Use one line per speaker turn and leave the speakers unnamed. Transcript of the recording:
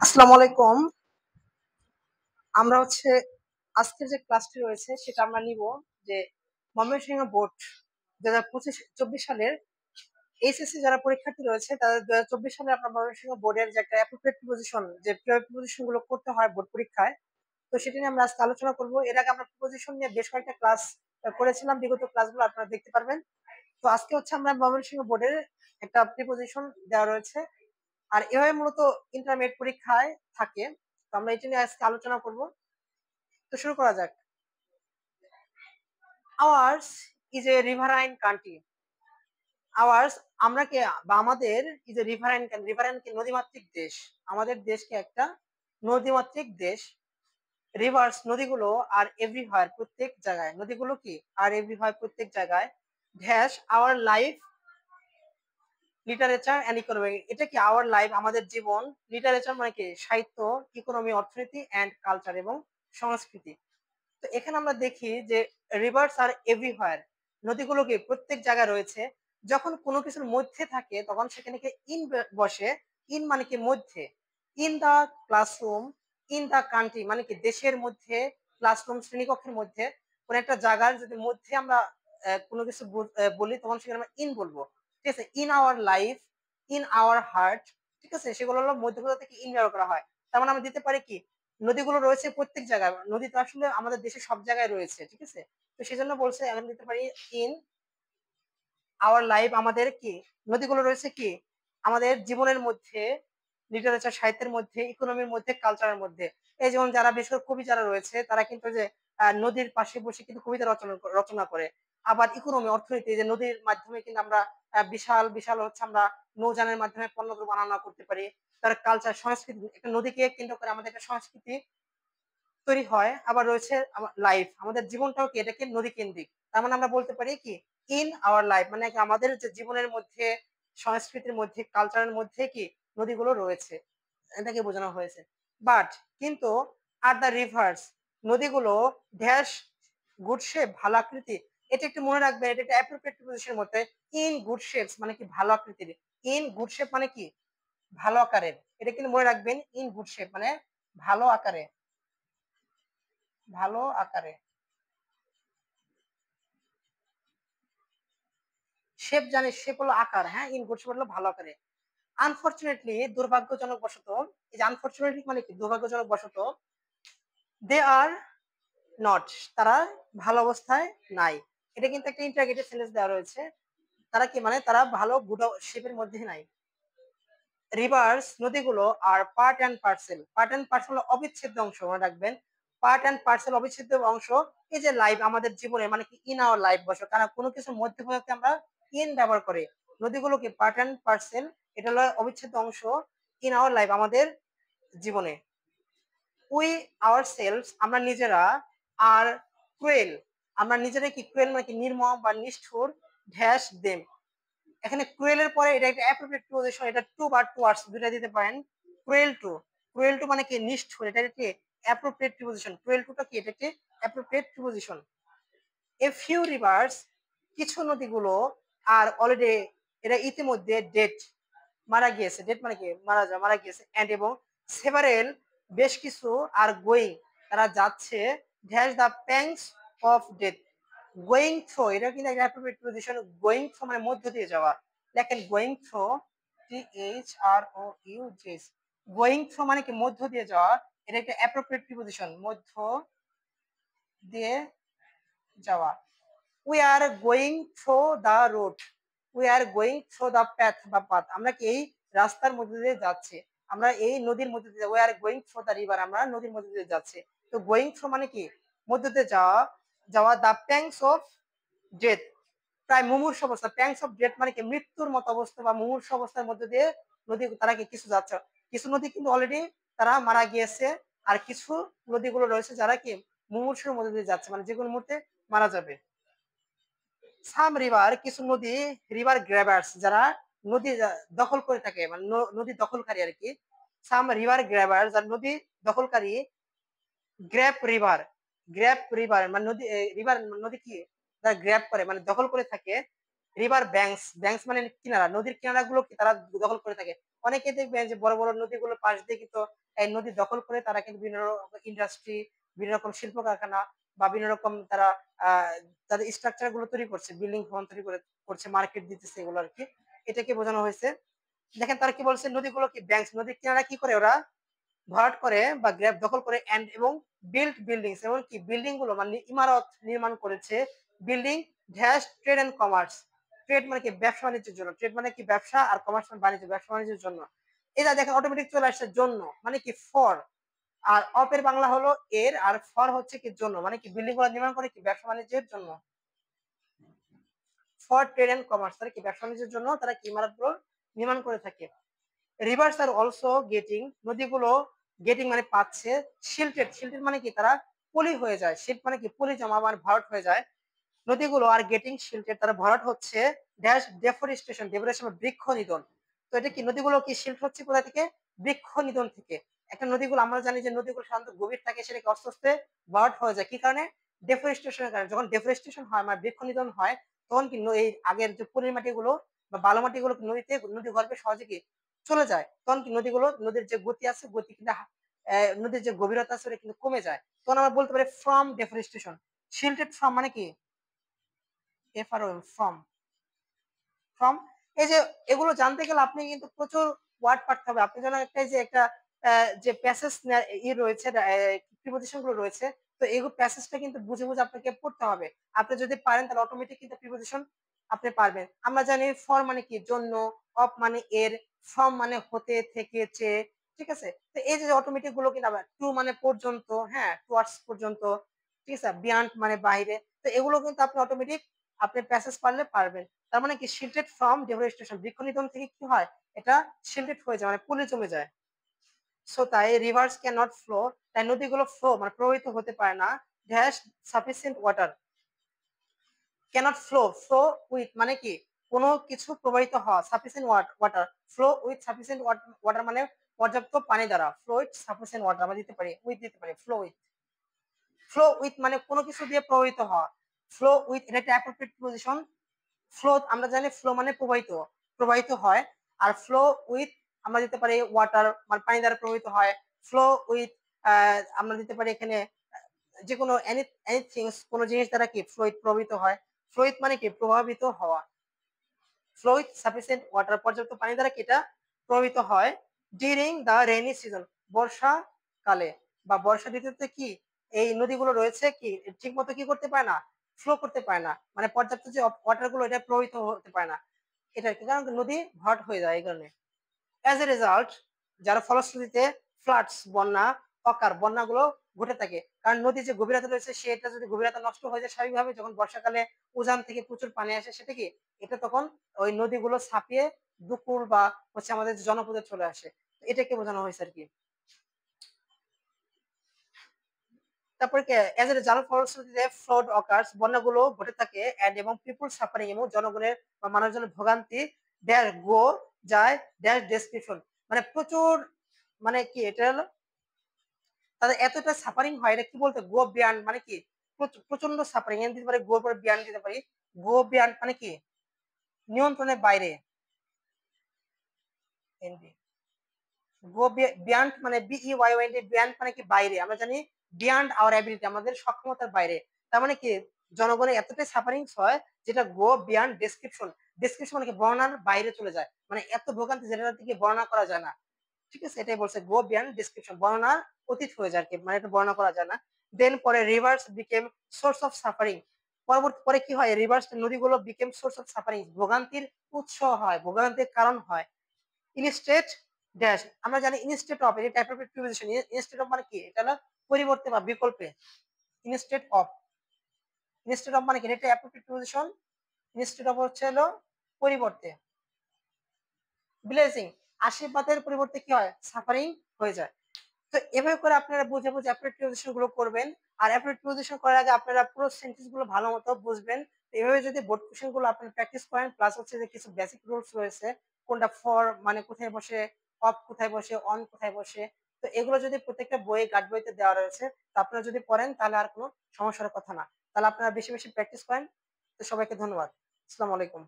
আসসালামু আলাইকুম। আমরা আজকের যে ক্লাসটি রয়েছে সেটা আমরা নিব যে ময়মনসিংহ বোর্ড 2025-24 সালের এইচএসসি যারা পরীক্ষার্থী রয়েছে তাদের 2024 সালে আপনার ময়মনসিংহ বোর্ডের যে একটা অ্যাপ্রোপ্রিয়েট প্রিপোজিশন যে প্রিপোজিশন গুলো করতে হয় বোর্ড পরীক্ষায়, তো সেটা নিয়ে আমরা আজকে আলোচনা করব। এর আগে আমরা প্রিপোজিশন নিয়ে বেশ কয়েকটা ক্লাস করেছিলাম, বিগত ক্লাসগুলো আপনারা দেখতে পারবেন। তো আজকে আমরা ময়মনসিংহ বোর্ডের একটা প্রিপোজিশন দেওয়া রয়েছে, আর এভাবে মূলত ইন্টারমিডিয়েট পরীক্ষায় থাকে। তো আমরা এটা নিয়ে আজকে আলোচনা করব। তো শুরু করা যাক। Hours is a riverine country. Hours আমরা কে বা আমাদের ইজ এ রিভারাইন কি নদীমাতৃক দেশ। আমাদের দেশকে একটা নদীমাতৃক দেশ। রিভার্স নদীগুলো আর এভরিহোয়ার প্রত্যেক জায়গায়, নদীগুলো কি আর এভরিহোয়ার প্রত্যেক জায়গায়। Dash our life literature and economy. এটা কি আওয়ার লাইফ আমাদের জীবন, লিটারেচার মানে কি সাহিত্য, ইকোনমি অর্থনীতি এন্ড কালচার এবং সংস্কৃতি। তো এখানে আমরা দেখি যে রিভার্স আর এভরিহোয়ার, নদীগুলোকে প্রত্যেক জায়গায় রয়েছে। যখন কোনো কিছুর মধ্যে থাকে তখন সেখানে কি ইন বসে। ইন মানে কি মধ্যে। In the classroom, in the country মানে কি দেশের মধ্যে, ক্লাসরুম শ্রেণীকক্ষের মধ্যে। কোন একটা জায়গার যদি মধ্যে আমরা কোনো কিছু বলি তখন সেখানে আমরা ইন বলবো। ঠিক আছে, in our life, in our heart. ঠিক আছে, সেগুলো হলো মধ্যগুলো থেকে ইন ব্যবহার করা হয়। তার মানে আমরা দিতে পারি কি নদীগুলো রয়েছে প্রত্যেক জায়গায়। নদী তো আসলে আমাদের দেশে সব জায়গায় রয়েছে, ঠিক আছে। তো সেজন্য বলছে এখন দিতে পারি ইন আওয়ার লাইফ, আমাদের কি নদীগুলো রয়েছে কি আমাদের জীবনের মধ্যে, লিটারেচার সাহিত্যের মধ্যে, ইকোনমির মধ্যে, কালচারের মধ্যে। এই যেমন যারা বিশেষ করে কবি যারা রয়েছে তারা কিন্তু যে নদীর পাশে বসে কিন্তু কবিতা রচনা করে। আবার ইকোনমি অর্থনীতি, যে নদীর মাধ্যমে কিন্তু আমরা বিশাল বিশাল আমরা নৌযানের মাধ্যমে পণ্যদ্রব্য আনা করতে পারি। তার কালচার সংস্কৃতি, একটা নদীকে কেন্দ্র করে আমাদের একটা সংস্কৃতি তৈরি হয়। আবার রয়েছে লাইফ, আমাদের জীবনটাও কি এটাকে নদী কেন্দ্রিক। তার মানে আমরা বলতে পারি কি ইন আওয়ার লাইফ মানে কি আমাদের যে জীবনের মধ্যে, সংস্কৃতির মধ্যে, কালচারের মধ্যে কি নদীগুলো রয়েছে, এটাকে বোঝানো হয়েছে। বাট কিন্তু আর দ্য রিভার্স, নদীগুলো ড্যাশ গুড শেপ ভালো আকৃতি। এটা একটু মনে রাখবেন, এটা একটা অ্যাপ্রোপ্রিয়েট প্রিপোজিশনের মধ্যে। ইন গুড শেপস মানে কি ভালো আকৃতির। ইন গুড শেপ মানে কি ভালো আকারের। এটা কিন্তু মনে রাখবেন, ইন গুড শেপ মানে ভালো আকারে, ভালো আকারে। শেপ জানি, শেপ হলো আকার, হ্যাঁ, ইন গুড শেপ হলো ভালো আকারে। আনফরচুনেটলি দুর্ভাগ্যজনক বশত, এই যে আনফরচুনেটলি মানে কি দুর্ভাগ্যজনক বশত, দে আর নট তারা ভালো অবস্থায় নাই। এটা কিন্তু একটা ইন্টারগেটিভ সেন্টেন্স দেওয়া রয়েছে। তারা কি মানে তারা ভালো গুড শেপের মধ্যে নাই। রিভার্স নদীগুলো আর part and parcel. Part and parcel অবিচ্ছেদ্য অংশ, মনে রাখবেন। পার্ট অ্যান্ড পার্সেল অবিচ্ছেদ্য অংশ। এই যে লাইফ আমাদের জীবনে মানে কি ইন আওয়ার লাইফ বসে, কারণ কোনো কিছুর মধ্যে বোঝাতে আমরা ইন ব্যবহার করে। নদীগুলোকে পার্ট অ্যান্ড পার্সেল, এটা হলো অবিচ্ছেদ্য অংশ ইন আওয়ার লাইফ আমাদের জীবনে। উই আওয়ার সেলস আমরা নিজেরা, আর ক্রুয়েল আমরা নিজেরা কি ক্রুয়েল মানে কি নির্মম বা নিষ্ঠুর, ড্যাশ দেম। এখানে ক্রুয়েলের পরে এটা একটা অ্যাপ্রোপ্রিয়েট প্রিপোজিশন, এটা টু বা টুয়ার্ডস দুইটা দিতে পারেন। ক্রুয়েল টু, ক্রুয়েল টু মানে কি নিষ্ঠুর, এটা একটি অ্যাপ্রোপ্রিয়েট প্রিপোজিশন। ক্রুয়েল টুটা কি এটা একটি appropriate preposition. A few rivers কিছু নদীগুলো, আর অলরেডি এটা ইতিমধ্যে ডেট মারা গিয়েছে। ডেট মানে কি মারা গিয়েছে। এন্ড এবং সেভারেল বেশ কিছু, আর গোয়িং তারা যাচ্ছে, dash the প্যাংস of death. Going throw এটা কিন্তু একটা অ্যাপ্রোপ্রিয়েট প্রিপোজিশন। গোয়িং থ্রো মানে মধ্য দিয়ে যাওয়া। দেখেন going throw, THROUGH, going throw মানে কি মধ্য দিয়ে যাওয়া। এটা একটা অ্যাপ্রোপ্রিয়েট প্রিপোজিশন, মধ্য দিয়ে যাওয়া। We are going through the road, we are going through the path বা পাথ, আমরা কি এই রাস্তার মধ্যে দিয়ে যাচ্ছি, আমরা এই নদীর মধ্যে দিয়ে। We are going through the river আমরা নদীর মধ্যে দিয়ে যাচ্ছি। তো গোয়িং থ্রো মানে কি মধ্যে দিয়ে যাওয়া, যাওয়া। দা প্যাংস অফ ডেথ প্রায় মুমূর্ষ অবস্থা। প্যাংস অফ ডেথ মানে কি মৃত্যুর মতো অবস্থা বা মুমূর্ষ অবস্থার মধ্যে দিয়ে নদী তারা কি কিছু যাচ্ছে। কিছু নদী কিন্তু অলরেডি তারা মারা গিয়েছে, আর কিছু নদীগুলো রয়েছে যারা কি মুমূর্ষের মধ্যে দিয়ে যাচ্ছে, মানে যে কোনো মুহূর্তে মারা যাবে। সাম রিভার কিছু নদী, রিভার গ্র্যাবার্স যারা নদী দখল করে থাকে, মানে নদী দখলকারী আর কি। সাম রিভার গ্র্যাবার্স যারা নদী দখলকারী। গ্র্যাপ রিভার, গ্র্যাপ রিভার মানে নদী, রিভার নদী কি তারা গ্র্যাপ করে মানে দখল করে থাকে। রিভার ব্যাংকস, ব্যাংকস মানে কিনারা, নদীর কিনারা গুলো কি তারা দখল করে থাকে। অনেকে দেখবেন যে বড় বড় নদীগুলোর পাশ দিয়ে কিন্তু এই নদী দখল করে তারা কিন্তু বিভিন্ন ইন্ডাস্ট্রি, বিভিন্ন রকম শিল্প কারখানা বা বিভিন্ন রকম তারা তাদের স্ট্রাকচার গুলো তৈরি করছে, বিল্ডিং ভবন তৈরি করছে, মার্কেট দিতেছে, এগুলো আর কি। এটাকে বোঝানো হয়েছে। দেখেন তারা কি বলছে, নদীগুলো কি ব্যাংক, নদীর কিনারা কি করে ওরা ভরাট করে বা গ্র্যাব দখল করে এন্ড এবং বিল্ড বিল্ডিংস, এবং কি বিল্ডিং গুলো মানে ইমারত নির্মাণ করেছে, building dash trade and commerce. Trade মানে কি ব্যবসা বাণিজ্যের জন্য, ট্রেড মানে কি ব্যবসা, আর কমার্স মানে বাণিজ্য, ব্যবসা বাণিজ্যের জন্য। এটা দেখেন অটোমেটিক চলে আসছে জন্য, মানে কি ফর। আর অপের বাংলা হলো এর, আর ফর হচ্ছে কি জন্য, মানে কি বিল্ডিং গুলো নির্মাণ করে কি ব্যবসা বাণিজ্যের জন্য। ফর ট্রেড এন্ড কমার্স, তারা কি ব্যবসা বাণিজ্যের জন্য তারা কি ইমারতগুলো নির্মাণ করে থাকে। রিভার্স আর অলসো গেটিং, নদীগুলো গেটিং মানে পাচ্ছে, শিল্টেড, শিল্টেড মানে কি তারা পলি হয়ে যায়, শিল্ট মানে কি পলি জমা মানে ভরাট হয়ে যায়। নদীগুলো আর গেটিং শিল্টেড, তারা ভরাট হচ্ছে ড্যাশ ডেফরেস্টেশন, ডেফরেস্টেশন বৃক্ষ নিধন। তো এটা কি নদীগুলো কি শিল্ট হচ্ছে কোথা থেকে, বৃক্ষ নিধন থেকে। একটা নদীগুলো আমরা জানি যে নদীগুলো সাধারণত গভীর থাকে, সেটাকে আস্তে আস্তে ভরাট হয়ে যায়, কি কারণে, ডেফরেস্টেশনের কারণে। যখন ডেফরেস্টেশন হয় মানে বৃক্ষ নিধন হয়, তখন কি এই আগের যে পলির মাটিগুলো বা বালু মাটিগুলো নদীতে, নদী গর্ভে সহজে কি চলে যায়, তখন কি নদীগুলো, নদীর যে গতি আছে, গতি কিন্তু নদীর যে গভীরতা আছে ওটা কিন্তু কমে যায়। তখন আমরা বলতে পারি ফ্রম ডেফরেস্টেশন। শিল্টেড ফ্রম মানে কি, এফআরওএম, ফ্রম, ফ্রম। এই যে এগুলো জানতে গেলে আপনি কিন্তু প্রচুর ওয়ার্ড পাঠতে হবে। আপনি যেন একটা যে একটা যে প্যাসেজ ই রয়েছে, প্রিপোজিশন গুলো রয়েছে, তো এই প্যাসেজটা কিন্তু বুঝে বুঝে আপনাকে পড়তে হবে। আপনি যদি পারেন তাহলে অটোমেটিক কিন্তু প্রিপোজিশন আপনি পারবেন। আমরা জানি ফর মানে কি জন্য, অফ মানে এর, ফ্রম মানে হতে, থেকে, চেয়ে, ঠিক আছে। তো এই যে অটোমেটিক গুলো কিন্তু আবার টু মানে পর্যন্ত, হ্যাঁ টুয়ার্ডস পর্যন্ত, ঠিক আছে, বিয়ন্ড মানে বাইরে। তো এগুলো কিন্তু আপনি অটোমেটিক আপনি প্যাসেজ পারলে পারবেন। তার মানে কি শিল্টেড ফ্রম ডেফরেস্টেশন, বৃক্ষ নিধন থেকে কি হয়, এটা শিল্টেড হয়ে যায় মানে পুলে জমে যায়। সো তাই রিভার্স ক্যান নট ফ্লো, তাই নদীগুলো ফ্লো মানে প্রবাহিত হতে পারে না, dash sufficient water, can't flow, flow with মানে কি কোনো কিছু প্রবাহিত হওয়া, sufficient water, flow with sufficient water মানে পর্যাপ্ত পানি দ্বারা, ফ্লো উইথ সাফিসিয়েন্ট ওয়াটার আমরা দিতে পারি, উইথ দিতে পারি, ফ্লো উইথ। ফ্লো উইথ মানে কোনো কিছু দিয়ে প্রবাহিত হওয়া, ফ্লো উইথ এটা একটা অ্যাপ্রোপ্রিয়েট পজিশন। ফ্লো আমরা জানি ফ্লো মানে প্রবাহিত, প্রবাহিত হয়। আর ফ্লো উইথ আমরা দিতে পারি ওয়াটার মানে পানি দ্বারা প্রবাহিত হয়। ফ্লো উইথ আমরা দিতে পারি এখানে যে কোনো এনিথিংস, কোনো জিনিস দ্বারা কি ফ্লুইড প্রবাহিত হয়। ফ্লুইড মানে কি প্রভাবিত হওয়া, ফ্লুইড সাফিসিয়েন্ট ওয়াটার পর্যাপ্ত পানি দ্বারা কি এটা প্রবাহিত হয়। ডিউরিং দ্য রেইনি সিজন, বর্ষাকালে বা বর্ষা ঋতুতে কি এই নদীগুলো রয়েছে কি ঠিক মতো কি করতে পারে না, ফ্লো করতে পারে না, মানে পর্যাপ্ত যে ওয়াটার গুলো এটা প্রবাহিত হতে পারে না। এটা কি কারণ নদী ভরাট হয়ে যায় এই কারণে। অ্যাজ এ রেজাল্ট, যার ফলশ্রুতিতে ফ্লাডস বন্যা, অকার বন্যাগুলো ঘটে থাকে। কারণ নদীর যে গভীরতা রয়েছে সেটা যদি গভীরতা নষ্ট হয়ে যায় স্বাভাবিকভাবে, যখন বর্ষাকালে উজান থেকে প্রচুর পানি আসে, সেটা কি এটা তখন ওই নদীগুলো ছাপিয়ে দুকুল বা হচ্ছে আমাদের জনপদে চলে আসে। এটাকে বোঝানো হয়েছে আর কি। তারপরে কি এজ এ রেজাল্ট ফলশ্রুতিতে ফ্লাড অকার্স বন্যাগুলো ঘটে থাকে, এন্ড এবং পিপুল সাফারিং এবং জনগণের বা মানুষজনের ভোগান্তি, দেয়ার গো যায় দেয়ার ডেসক্রিপশন, মানে প্রচুর, মানে কি এটা হলো তাদের এতটা সাফারিং হয়, এটা কি বলতে গো বিয়ান্ড মানে কি প্রচন্ড সাফারিং, এনে দিতে পারি গো পরে বিয়ান্ড দিতে পারি। গো বিয়ান্ড মানে কি নিয়ন্ত্রণের বাইরে, গো বিয়ান্ড মানে বিইওয়াইওএনডি, বিয়ান্ড মানে কি বাইরে, আমরা জানি বিয়ান্ড আওয়ার অ্যাবিলিটি আমাদের সক্ষমতার বাইরে। তার মানে কি জনগণের এতটাই সাফারিংস হয় যেটা গো বিয়ান্ড ডেসক্রিপশন, ডেসক্রিপশন মানে কি বর্ণনার বাইরে চলে যায়, মানে এত ভোগান্তি যেটা থেকে বর্ণনা করা যায় না, ঠিক আছে। এটাই বলছে গো বিয়ান্ড ডেসক্রিপশন, বর্ণনার অতীত হয়ে যায় আর কি, মানে এটা বর্ণনা করা যায় না। দেন পরে rivers became source of suffering, পরবর্তী পরে কি হয়, রিভার্স নদীগুলো বিকেম সোর্স অফ সাফারিং, ভোগান্তির উৎস হয়, ভোগান্তির কারণ হয়। ইনস্টেড ড্যাশ, আমরা জানি ইনস্টেড অফ এটা type of preposition, instead of মানে কি এটা হলো পরিবর্তে বা বিকল্পে, ইনস্টেড অফ, ইনস্টেড অফ মানে কি এটা অ্যাপ্রোপ্রিয়েট প্রিপোজিশন, ইনস্টেড অফ হচ্ছে হলো পরিবর্তে, ব্লেসিং আশীর্বাদের পরিবর্তে কি হয় সাফারিং হয়ে যায়। তো এভাবে করে আপনারা বুঝে বুঝে অ্যাপ্রোপ্রিয়েট প্রিপোজিশন গুলো করবেন। আর অ্যাপ্রোপ্রিয়েট প্রিপোজিশন করার আগে আপনারা পুরো সেন্টেন্স গুলো ভালো মতো বুঝবেন। এভাবে যদি বোর্ড কোশ্চেন গুলো আপনি প্র্যাকটিস করেন, প্লাস হচ্ছে যে কিছু বেসিক রুলস রয়েছে, কোনটা ফর মানে কোথায় বসে, অফ কোথায় বসে, অন কোথায় বসে, তো এগুলো যদি প্রত্যেকটা বইয়ে গাইড বইতে দেওয়া রয়েছে, তো আপনারা যদি পড়েন তাহলে আর কোনো সমস্যার কথা না। তাহলে আপনারা বেশি বেশি প্র্যাকটিস করেন। তো সবাইকে ধন্যবাদ। আসসালামু আলাইকুম।